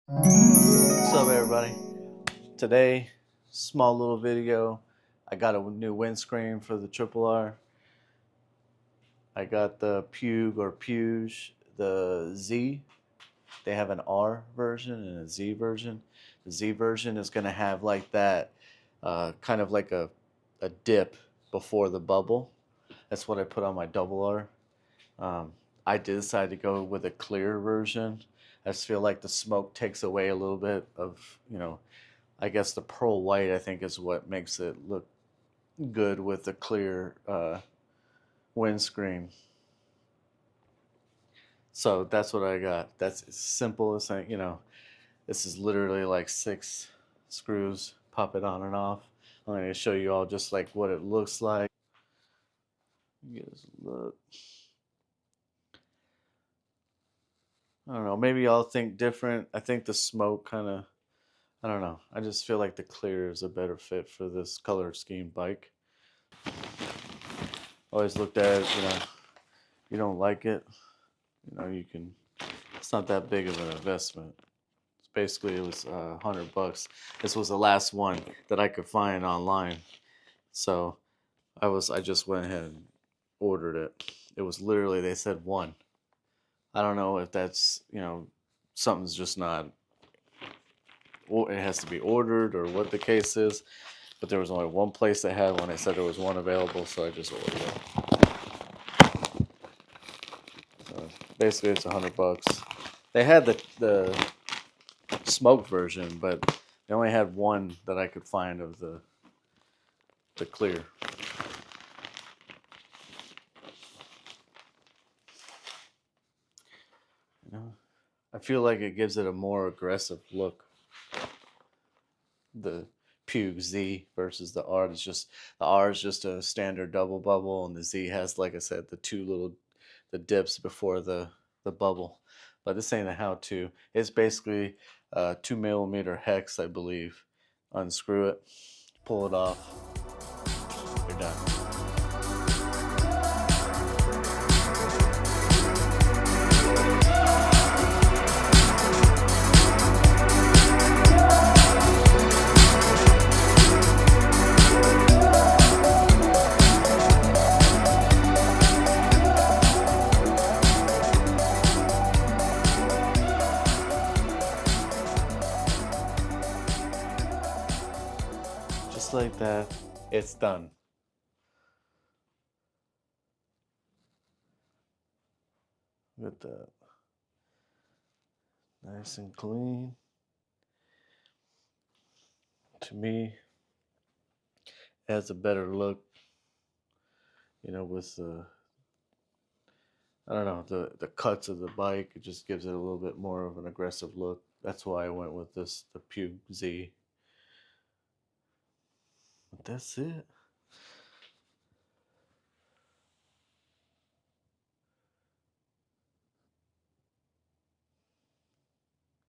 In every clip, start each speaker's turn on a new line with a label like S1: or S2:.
S1: What's up, everybody? Today, small little video. I got a new windscreen for the Triple R. I got the Puig the Z. They have an R version and a Z version. The Z version is going to have like that, kind of like a dip before the bubble. That's what I put on my double R. Um, I did decide to go with a clear version. I just feel like the smoke takes away a little bit of, I guess the pearl white, I think, is what makes it look good with the clear windscreen. So that's what I got. That's as simple as this is literally like 6 screws. Pop it on and off. I'm going to show you all just like what it looks like. Get this look. I don't know. Maybe y'all think different. I think the smoke kind of. I don't know. I just feel like the clear is a better fit for this color scheme bike. Always looked at it, you don't like it, you can. It's not that big of an investment. Basically, it was $100. This was the last one that I could find online, so I just went ahead and ordered it. It was literally, they said one. I don't know if that's something's just not. It has to be ordered or what the case is, but there was only one place that had one. They said there was one available, so I just ordered it. So basically, it's $100. They had the smoke version, but they only had one that I could find of the clear. I feel like it gives it a more aggressive look. The Puig Z versus the R. The R is just a standard double bubble, and the Z has, like I said, the dips before the bubble. But this ain't a how-to. It's basically 2 millimeter hex, I believe. Unscrew it, pull it off, you're done. Just like that, it's done. With that, nice and clean. To me, it has a better look, with the, I don't know, the cuts of the bike. It just gives it a little bit more of an aggressive look. That's why I went with the Puig Z. But that's it.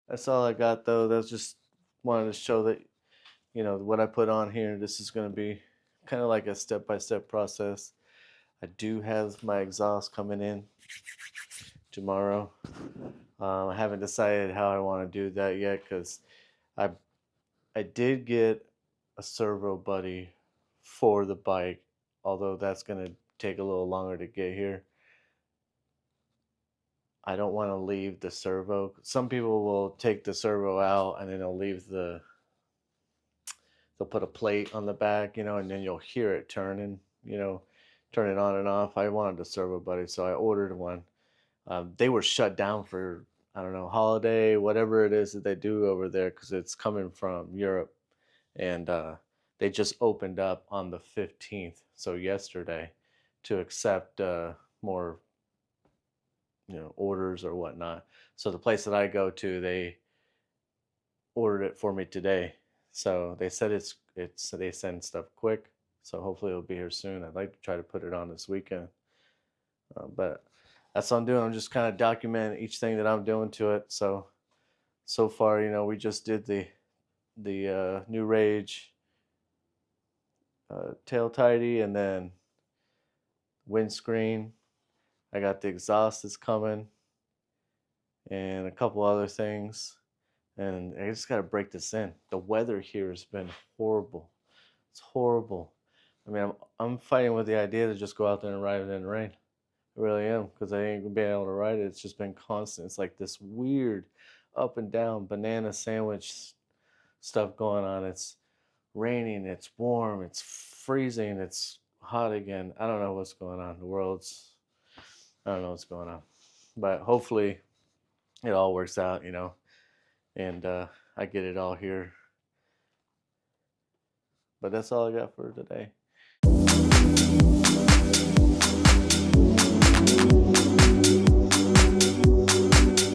S1: That's all I got, though. That's just wanted to show that, what I put on here. This is going to be kind of like a step-by-step process. I do have my exhaust coming in tomorrow. I haven't decided how I want to do that yet because I I did get a servo buddy for the bike, although that's gonna take a little longer to get here. I don't want to leave the servo. Some people will take the servo out and then they'll put a plate on the back, and then you'll hear it turning, turn it on and off. I wanted a servo buddy, so I ordered one. They were shut down for, I don't know, holiday, whatever it is that they do over there, because it's coming from Europe, and they just opened up on the 15th, so yesterday, to accept more, orders or whatnot. So the place that I go to, they ordered it for me today. So they said they send stuff quick. So hopefully it'll be here soon. I'd like to try to put it on this weekend. But that's what I'm doing. I'm just kind of documenting each thing that I'm doing to it. So far, we just did the new Rage tail tidy, and then windscreen. I got the exhaust that's coming, and a couple other things. And I just got to break this in. The weather here has been horrible. It's horrible. I mean, I'm fighting with the idea to just go out there and ride it in the rain. I really am, because I ain't gonna be able to ride it. It's just been constant. It's like this weird up and down banana sandwich stuff going on. It's raining, it's warm, it's freezing, it's hot again. I don't know what's going on. I don't know what's going on. But hopefully it all works out, and I get it all here. But that's all I got for today.